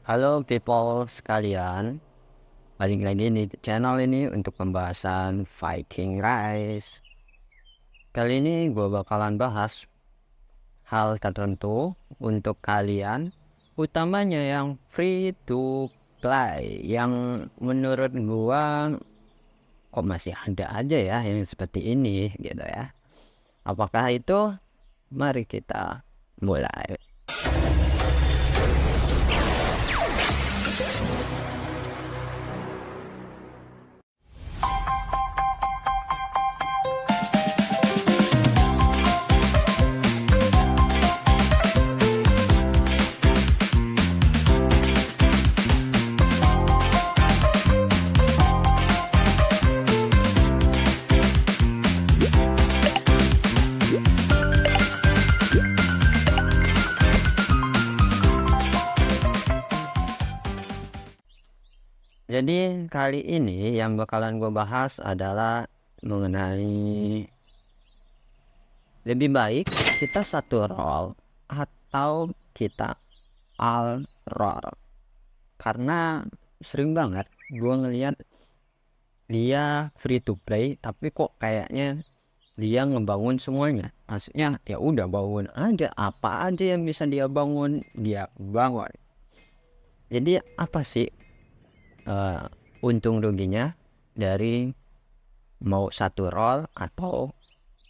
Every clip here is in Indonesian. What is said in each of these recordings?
Halo people sekalian, balik lagi di channel ini untuk pembahasan Viking Rise. Kali ini gue bakalan bahas hal tertentu untuk kalian, utamanya yang free to play, yang menurut gue kok masih ada aja ya yang seperti ini gitu ya. Apakah itu? Mari kita mulai. Jadi kali ini yang bakalan gue bahas adalah mengenai lebih baik kita satu role atau kita all role. Karena sering banget gue ngeliat dia free to play tapi kok kayaknya dia ngebangun semuanya. Maksudnya ya udah bangun aja, apa aja yang bisa dia bangun dia bangun. Jadi apa sih untung ruginya dari mau satu role atau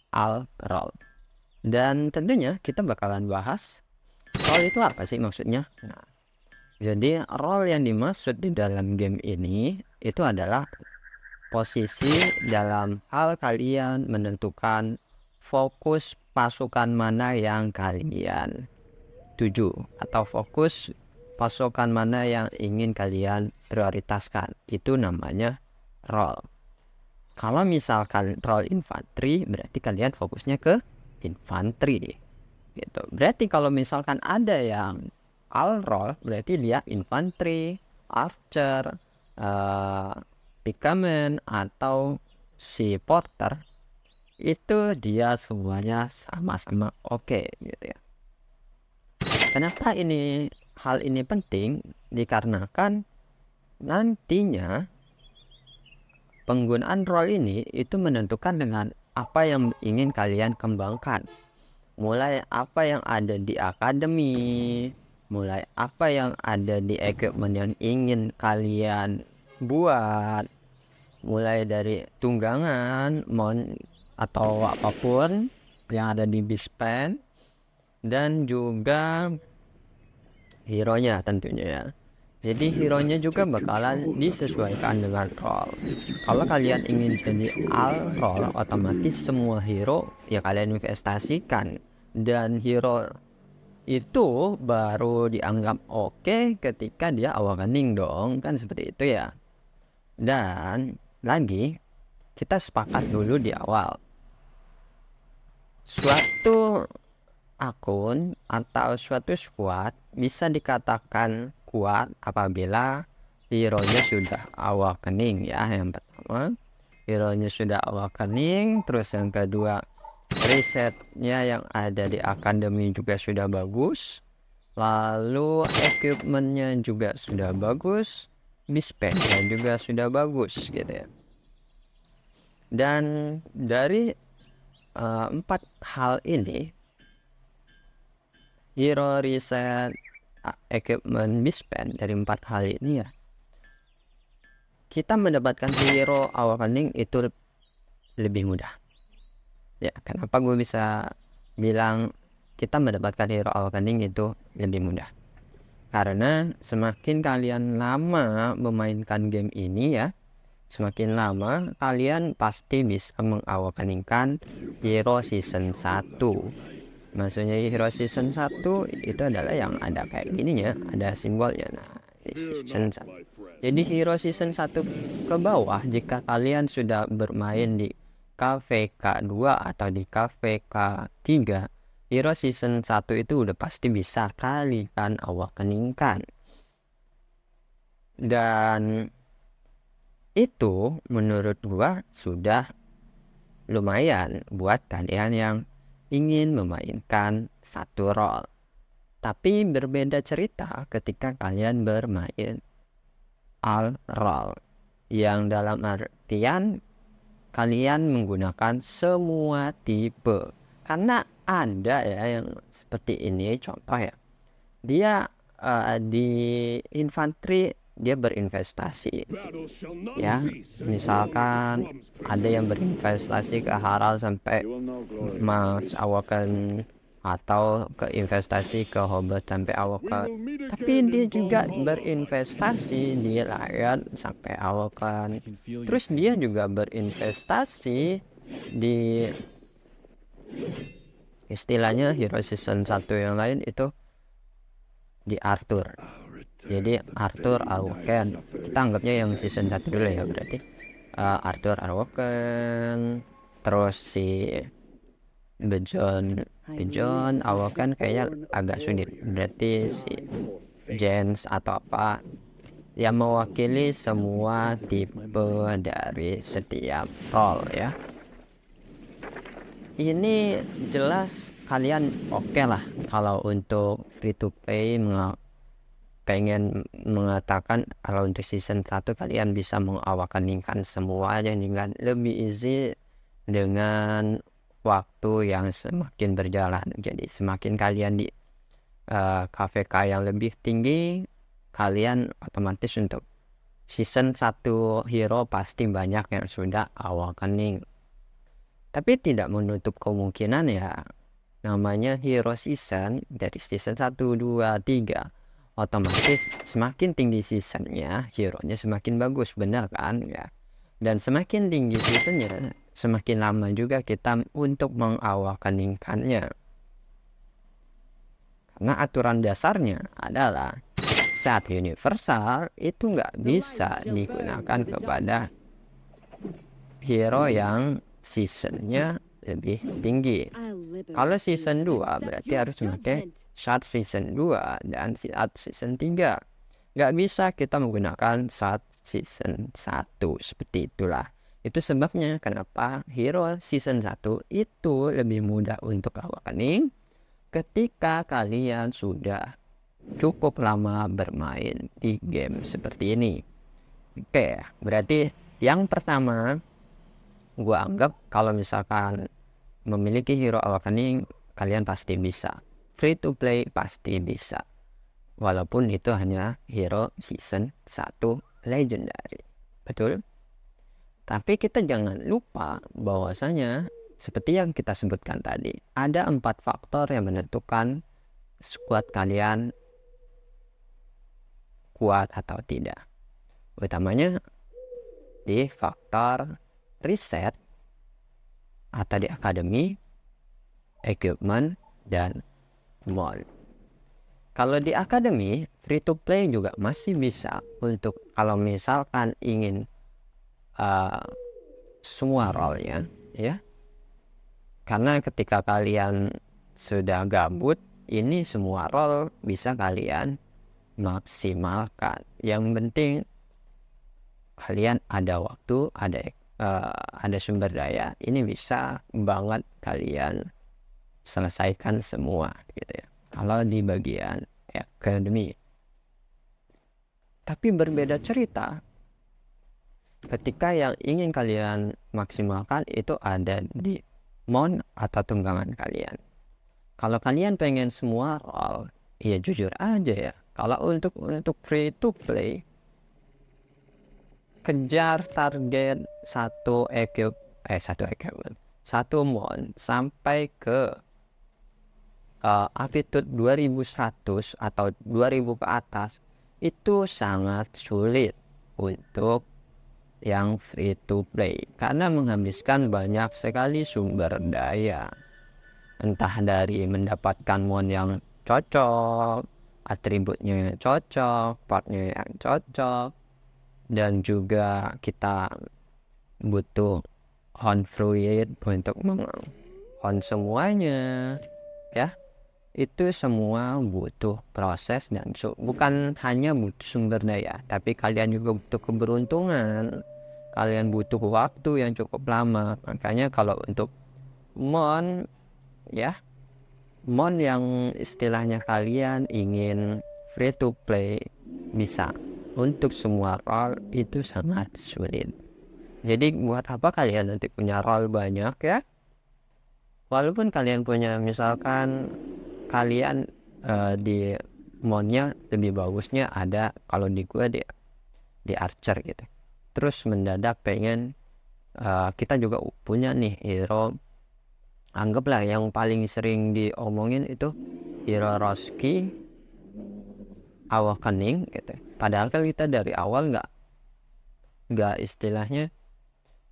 all role? Dan tentunya kita bakalan bahas role itu apa sih maksudnya. Nah, jadi role yang dimaksud di dalam game ini itu adalah posisi dalam hal kalian menentukan fokus pasukan mana yang kalian tuju, atau fokus pasukan mana yang ingin kalian prioritaskan. Itu namanya role. Kalau misalkan role infanteri, berarti kalian fokusnya ke infanteri gitu. Berarti kalau misalkan ada yang all role, berarti dia infanteri, archer, pikeman, atau si porter, itu dia semuanya sama-sama oke gitu ya. Kenapa hal ini penting? Dikarenakan nantinya penggunaan role ini itu menentukan dengan apa yang ingin kalian kembangkan. Mulai apa yang ada di akademi, mulai apa yang ada di equipment yang ingin kalian buat, mulai dari tunggangan, atau apapun yang ada di Bispen, dan juga hero-nya tentunya ya. Jadi hero-nya juga bakalan disesuaikan dengan role. Kalau kalian ingin jadi all role, otomatis semua hero ya kalian investasikan. Dan hero itu baru dianggap oke ketika dia awakening dong, kan seperti itu ya. Dan lagi kita sepakat dulu di awal, suatu akun atau suatu squad bisa dikatakan kuat apabila hero-nya sudah awakening ya. Yang pertama, hero-nya sudah awakening. Terus yang kedua, risetnya yang ada di akademi juga sudah bagus, lalu equipmentnya juga sudah bagus, mispecnya juga sudah bagus gitu ya. Dan dari empat hal ini, hero, reset, equipment, misspend, dari empat hal ini ya, kita mendapatkan hero awakening itu lebih mudah ya. Kenapa gue bisa bilang kita mendapatkan hero awakening itu lebih mudah? Karena semakin kalian lama memainkan game ini ya, semakin lama kalian pasti bisa mengawakeningkan hero season 1. Maksudnya hero season 1 itu adalah yang ada kayak gininya, ada simbolnya. Nah, season 1. Jadi hero season 1 ke bawah, jika kalian sudah bermain di KVK 2 atau di KVK 3, hero season 1 itu udah pasti bisa kalian awakeningkan. Dan itu menurut gua sudah lumayan buat kalian yang ingin memainkan satu role. Tapi berbeda cerita ketika kalian bermain all role, yang dalam artian kalian menggunakan semua tipe. Karena ada ya yang seperti ini, contoh ya, dia di infanteri dia berinvestasi ya, misalkan ada yang berinvestasi ke Harald sampai Max Awaken, atau ke investasi ke Hobbit sampai Awaken. Tapi dia juga berinvestasi di Lion sampai Awaken. Terus dia juga berinvestasi di istilahnya hero season 1 yang lain itu di Arthur. Jadi Arthur Awoken, kita anggapnya yang season 1 dulu ya, berarti Arthur Awoken, terus si Bejon Awoken kayaknya agak sulit, berarti si Jens atau apa yang mewakili semua tipe dari setiap role ya. Ini jelas kalian oke lah kalau untuk free to play pengen mengatakan kalau untuk season 1 kalian bisa mengawakeningkan semuanya dengan lebih easy dengan waktu yang semakin berjalan. Jadi semakin kalian di KVK yang lebih tinggi, kalian otomatis untuk season 1 hero pasti banyak yang sudah awakening. Tapi tidak menutup kemungkinan ya, namanya hero season dari season 1, 2, 3, otomatis semakin tinggi seasonnya, hero-nya semakin bagus, benar kan ya. Dan semakin tinggi seasonnya, semakin lama juga kita untuk mengawakeningkannya. Karena aturan dasarnya adalah saat universal itu nggak bisa digunakan kepada hero yang seasonnya lebih tinggi. Kalau season 2 berarti harus memakai saat season 2 dan saat season 3. Nggak bisa kita menggunakan saat season 1, seperti itulah. Itu sebabnya kenapa hero season 1 itu lebih mudah untuk awakening ketika kalian sudah cukup lama bermain di game seperti ini. Oke, berarti yang pertama gua anggap kalau misalkan memiliki hero awakening kalian pasti bisa. Free to play pasti bisa. Walaupun itu hanya hero season 1 legendary. Betul? Tapi kita jangan lupa bahwasanya seperti yang kita sebutkan tadi, ada 4 faktor yang menentukan squad kalian kuat atau tidak. Utamanya di faktor riset atau di akademi, equipment, dan mod. Kalau di akademi, free to play juga masih bisa untuk kalau misalkan ingin semua role-nya ya. Karena ketika kalian sudah gabut, ini semua role bisa kalian maksimalkan. Yang penting kalian ada waktu, ada sumber daya, ini bisa banget kalian selesaikan semua gitu ya, kalau di bagian akademi. Tapi berbeda cerita ketika yang ingin kalian maksimalkan itu ada di mon atau tunggangan kalian. Kalau kalian pengen semua role, ya jujur aja ya, kalau untuk free to play, kejar target satu mon sampai ke aptitude 2100 atau 2000 ke atas itu sangat sulit untuk yang free to play karena menghabiskan banyak sekali sumber daya, entah dari mendapatkan mon yang cocok, atributnya yang cocok, partnya yang cocok, dan juga kita butuh hon fluid untuk menghon semuanya ya. Itu semua butuh proses dan bukan hanya butuh sumber daya, tapi kalian juga butuh keberuntungan, kalian butuh waktu yang cukup lama. Makanya kalau untuk mon ya, Mon yang istilahnya kalian ingin free to play bisa untuk semua role itu sangat sulit. Jadi buat apa kalian nanti punya role banyak ya? Walaupun kalian punya, misalkan kalian di monnya lebih bagusnya ada, kalau di gua di archer gitu. Terus mendadak pengen kita juga punya nih hero, anggaplah yang paling sering diomongin itu hero Roski, Awakening gitu. Padahal kan kita dari awal nggak istilahnya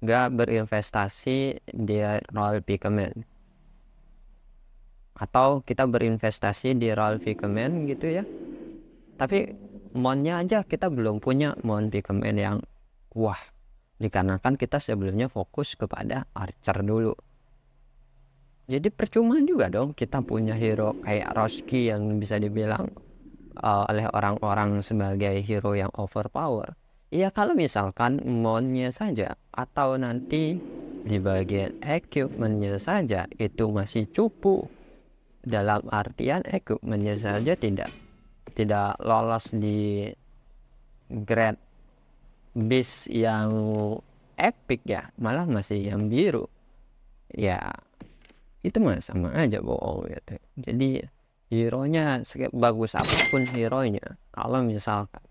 nggak berinvestasi di role pigment, atau kita berinvestasi di role pigment gitu ya, tapi monnya aja kita belum punya mon pigment yang wah, dikarenakan kita sebelumnya fokus kepada archer dulu. Jadi percuma juga dong kita punya hero kayak Roski yang bisa dibilang oleh orang-orang sebagai hero yang overpower. Iya, kalau misalkan monnya saja atau nanti di bagian equipmentnya saja itu masih cupu, dalam artian equipmentnya saja tidak lolos di grade beast yang epic ya, malah masih yang biru ya, itu mah sama aja bohong gitu. Jadi hero nya bagus apapun hero nya, kalau misalkan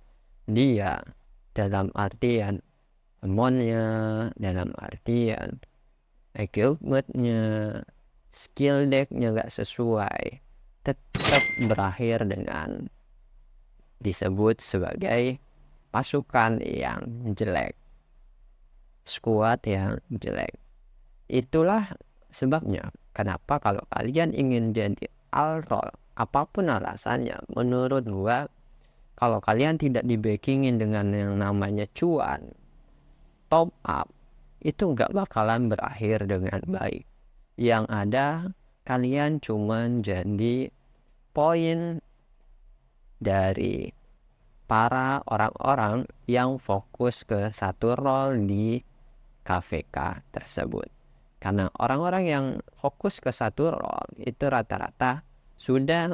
dia dalam artian monnya, dalam artian equipmentnya, skill decknya gak sesuai, tetap berakhir dengan disebut sebagai pasukan yang jelek, squad yang jelek. Itulah sebabnya kenapa kalau kalian ingin jadi all role, apapun alasannya, menurut gua kalau kalian tidak di-backingin dengan yang namanya cuan, top up, itu nggak bakalan berakhir dengan baik. Yang ada kalian cuman jadi poin dari para orang-orang yang fokus ke satu role di KVK tersebut. Karena orang-orang yang fokus ke satu role itu rata-rata sudah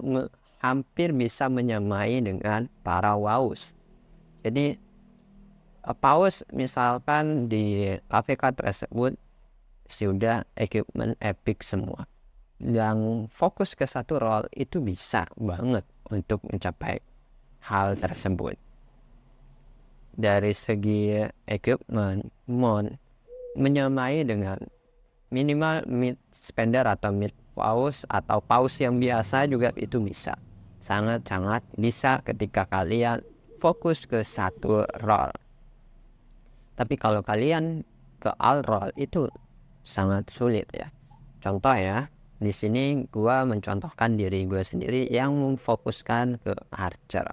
hampir bisa menyamai dengan para WAUs. Jadi paus misalkan di KVK tersebut sudah equipment epic semua, yang fokus ke satu role itu bisa banget untuk mencapai hal tersebut. Dari segi equipment, mon menyamai dengan minimal mid spender atau mid paus atau paus yang biasa juga itu bisa, sangat-sangat bisa ketika kalian fokus ke satu role. Tapi kalau kalian ke all role itu sangat sulit ya. Contoh ya, di sini gua mencontohkan diri gua sendiri yang memfokuskan ke archer.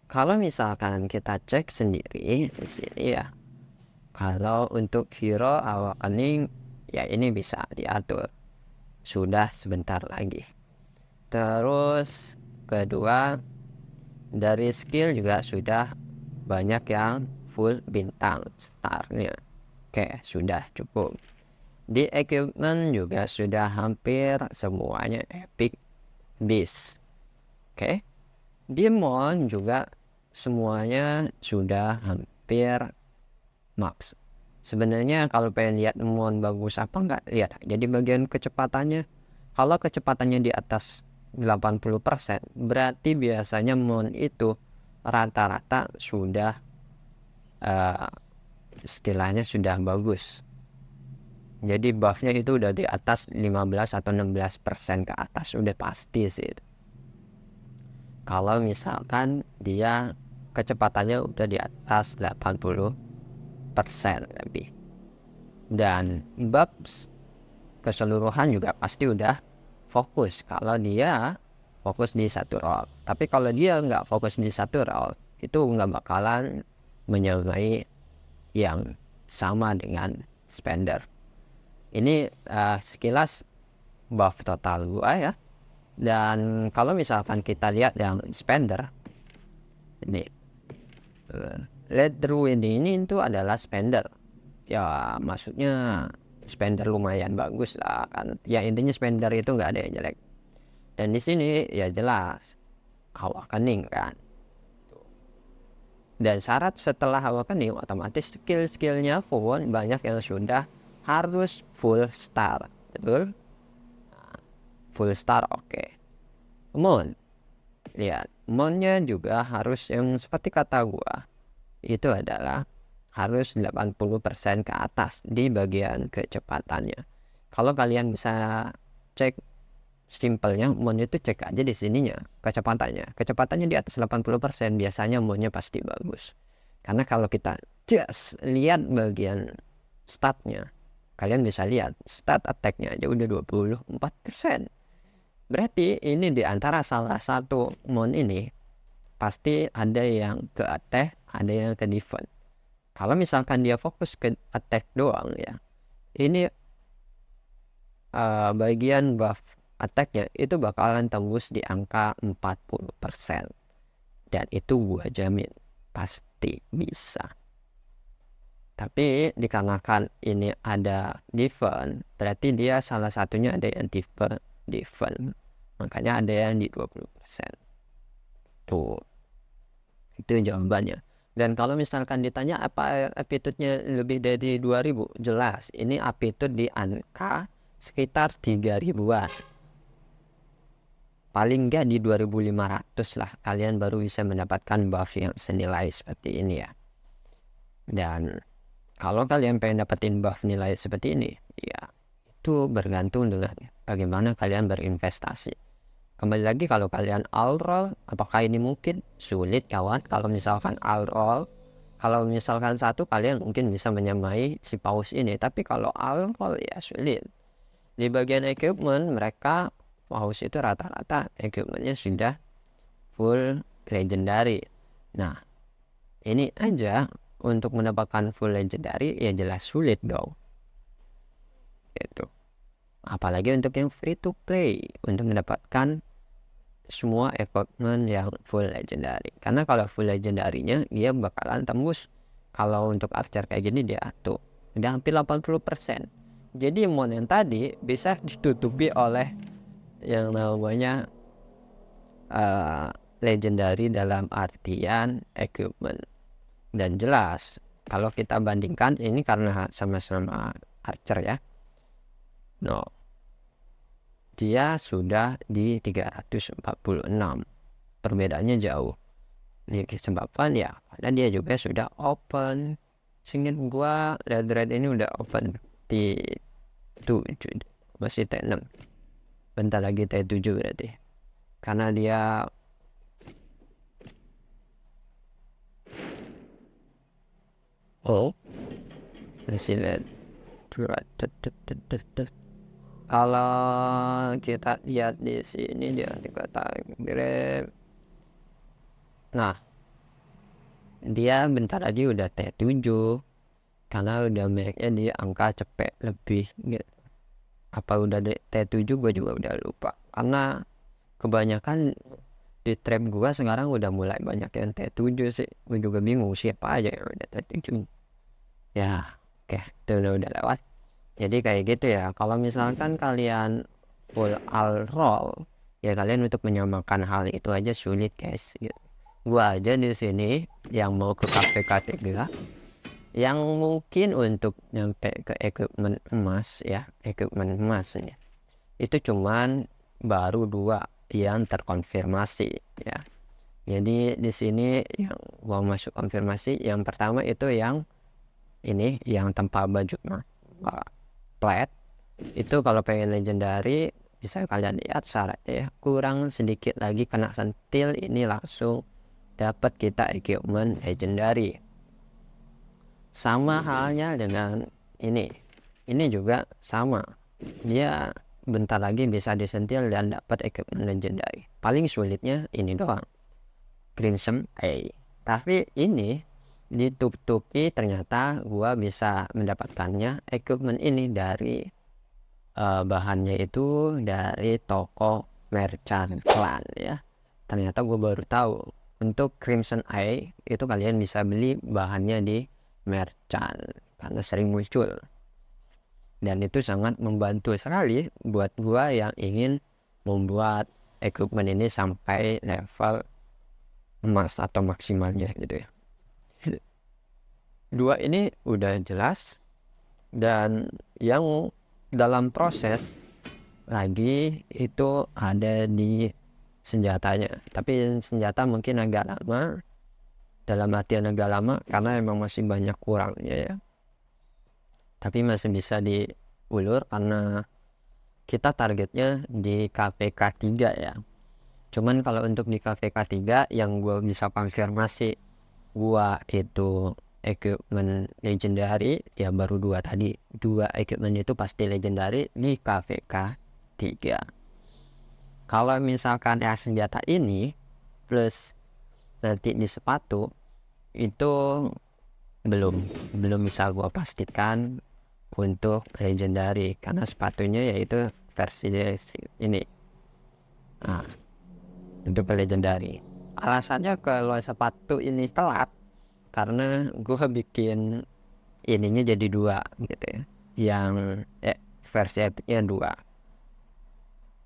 Kalau misalkan kita cek sendiri di sini ya, kalau untuk hero Awakening ya ini bisa diatur, sudah sebentar lagi. Terus kedua, dari skill juga sudah banyak yang full bintang starnya, oke, sudah cukup. Di equipment juga sudah hampir semuanya epic beast, oke. Di mon juga semuanya sudah hampir max. Sebenarnya kalau pengen lihat mon bagus apa enggak, lihat jadi bagian kecepatannya. Kalau kecepatannya di atas 80%, berarti biasanya mon itu rata-rata sudah istilahnya sudah bagus. Jadi buffnya itu udah di atas 15 atau 16% ke atas, udah pasti sih. Kalau misalkan dia kecepatannya udah di atas 80% lebih, dan buffs keseluruhan juga pasti udah fokus kalau dia fokus di satu role. Tapi kalau dia nggak fokus di satu role, itu nggak bakalan menyamai yang sama dengan spender. Ini sekilas buff total gua ya. Dan kalau misalkan kita lihat yang spender ini, Led Druid ini itu adalah spender ya, maksudnya spender lumayan bagus lah kan. Ya intinya spender itu nggak ada yang jelek. Dan di sini ya jelas awakening kan. Dan syarat setelah awakening otomatis skill-skillnya pun banyak yang sudah harus full star, betul? Nah, full star oke. Moon, lihat moonnya juga harus yang seperti kata gua itu adalah harus 80% ke atas di bagian kecepatannya. Kalau kalian bisa cek simpelnya, moon itu cek aja di sininya kecepatannya di atas 80% biasanya moonnya pasti bagus. Karena kalau kita just lihat bagian statnya, kalian bisa lihat stat attacknya aja udah 24%. Berarti ini di antara salah satu moon ini pasti ada yang ke attack, ada yang ke defense. Kalau misalkan dia fokus ke attack doang ya, ini bagian buff attacknya itu bakalan tembus di angka 40%. Dan itu gua jamin pasti bisa. Tapi dikarenakan ini ada defense, berarti dia salah satunya ada yang defense. Makanya ada yang di 20%. Tuh. Itu jawabannya. Dan kalau misalkan ditanya apa aptitude-nya lebih dari 2000, jelas ini aptitude di angka sekitar 3000-an. Paling enggak di 2500 lah kalian baru bisa mendapatkan buff yang senilai seperti ini ya. Dan kalau kalian pengen dapetin buff nilai seperti ini, ya itu bergantung dengan bagaimana kalian berinvestasi. Kembali lagi kalau kalian all roll, apakah ini mungkin? Sulit kawan. Kalau misalkan all roll, kalau misalkan satu kalian mungkin bisa menyamai si paus ini, tapi kalau all roll ya sulit. Di bagian equipment mereka paus itu rata-rata equipmentnya sudah full legendary. Nah ini aja untuk mendapatkan full legendary ya jelas sulit dong. Gitu. Apalagi untuk yang free to play untuk mendapatkan semua equipment yang full legendary. Karena kalau full legendary-nya dia bakalan tembus. Kalau untuk archer kayak gini dia tuh udah hampir 80%. Jadi mon yang tadi bisa ditutupi oleh yang namanya legendary dalam artian equipment. Dan jelas kalau kita bandingkan ini karena sama-sama archer ya. No. Dia sudah di 346. Perbedaannya jauh. Ini disebabkan ya karena dia juga sudah open. Seingat gua red ini udah open di 7, masih T6. Bentar lagi T7 berarti. Karena dia masih lihat. Kalau kita lihat di sini dia dikatakan mirip. Nah, dia bentar lagi udah T7 karena udah mereknya di angka cepet lebih gitu. Apa udah di T7 gue juga udah lupa. Karena kebanyakan di trap gue sekarang udah mulai banyak yang T7 sih. Gue juga bingung siapa aja yang udah T7. Ya, oke, itu udah lewat. Jadi kayak gitu ya. Kalau misalkan kalian full all roll, ya kalian untuk menyamakan hal itu aja sulit guys. Gitu. Gua aja di sini yang mau ke KPK 3, yang mungkin untuk nyampe ke equipment emas ya, equipment emas ya. Itu cuman baru 2 yang terkonfirmasi ya. Jadi di sini yang gua masuk konfirmasi, yang pertama itu yang ini yang tanpa baju plat itu. Kalau pengen legendary bisa kalian lihat syaratnya ya, kurang sedikit lagi kena sentil ini langsung dapat kita equipment legendary. Sama halnya dengan ini juga sama, dia bentar lagi bisa disentil dan dapat equipment legendary. Paling sulitnya ini doang, Crimson A. Tapi ini ditutupi ternyata gua bisa mendapatkannya equipment ini dari bahannya itu dari toko merchant clan ya. Ternyata gua baru tahu untuk Crimson Eye itu kalian bisa beli bahannya di merchant karena sering muncul. dan itu sangat membantu sekali buat gua yang ingin membuat equipment ini sampai level emas atau maksimalnya gitu ya. Dua ini udah jelas, dan yang dalam proses lagi itu ada di senjatanya, tapi senjata mungkin agak lama, dalam artian agak lama karena emang masih banyak kurangnya ya, tapi masih bisa diulur karena kita targetnya di KVK 3 ya. Cuman kalau untuk di KVK 3 yang gue bisa konfirmasi gua itu equipment legendary ya baru dua tadi. Dua equipment itu pasti legendary di KVK 3. Kalau misalkan ya senjata ini plus nanti di sepatu itu belum bisa gua pastikan untuk legendary karena sepatunya yaitu versi ini. Nah, untuk legendary. Alasannya kalau sepatu ini telat karena gua bikin ininya jadi dua gitu ya. Yang versi epicnya dua.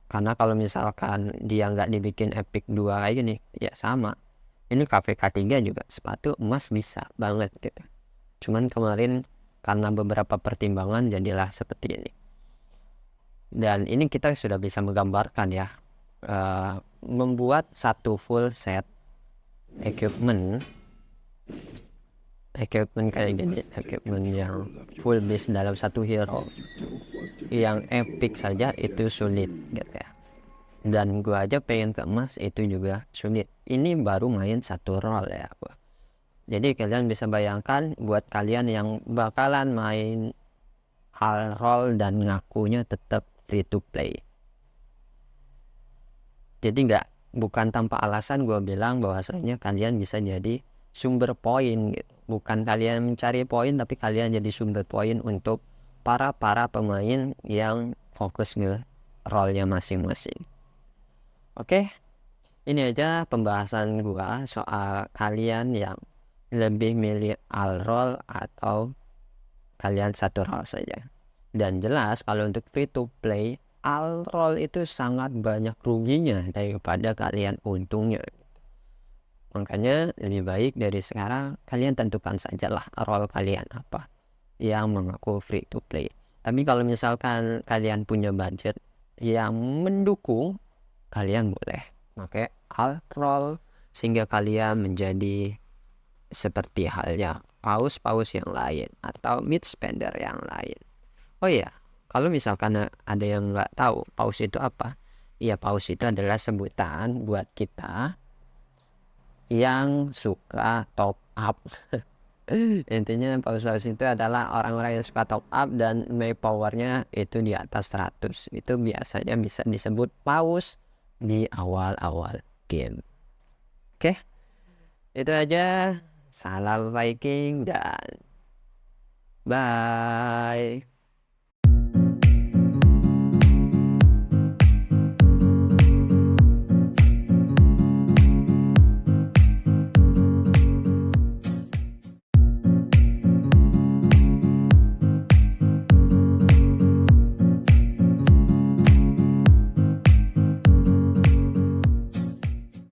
Karena kalau misalkan dia nggak dibikin epic 2 kayak gini, ya sama. Ini KVK 3 juga sepatu emas bisa banget gitu. Cuman kemarin karena beberapa pertimbangan jadilah seperti ini. Dan ini kita sudah bisa menggambarkan ya, membuat satu full set equipment kayak gini, equipment yang full base dalam satu hero yang epic saja itu sulit gitu ya. Dan gua aja pengen ke emas itu juga sulit. Ini baru main satu role ya gua. Jadi kalian bisa bayangkan buat kalian yang bakalan main hal role dan ngakunya tetap free to play. Jadi bukan tanpa alasan gua bilang bahwasanya kalian bisa jadi sumber poin gitu. Bukan kalian mencari poin tapi kalian jadi sumber poin untuk para pemain yang fokus ke role-nya masing-masing. Oke, ini aja pembahasan gua soal kalian yang lebih milih all role atau kalian satu role saja. Dan jelas kalau untuk free to play, all role itu sangat banyak ruginya daripada kalian untungnya. Makanya lebih baik dari sekarang kalian tentukan sajalah role kalian apa yang mengaku free to play. Tapi kalau misalkan kalian punya budget yang mendukung, kalian boleh pakai alt role sehingga kalian menjadi seperti halnya paus yang lain atau mid spender yang lain. Oh iya, kalau misalkan ada yang nggak tahu paus itu apa, ya paus itu adalah sebutan buat kita yang suka top up. Intinya paus itu adalah orang-orang yang suka top up dan may powernya itu di atas 100. Itu biasanya bisa disebut paus di awal-awal game. Oke, itu aja. Salam Viking dan bye.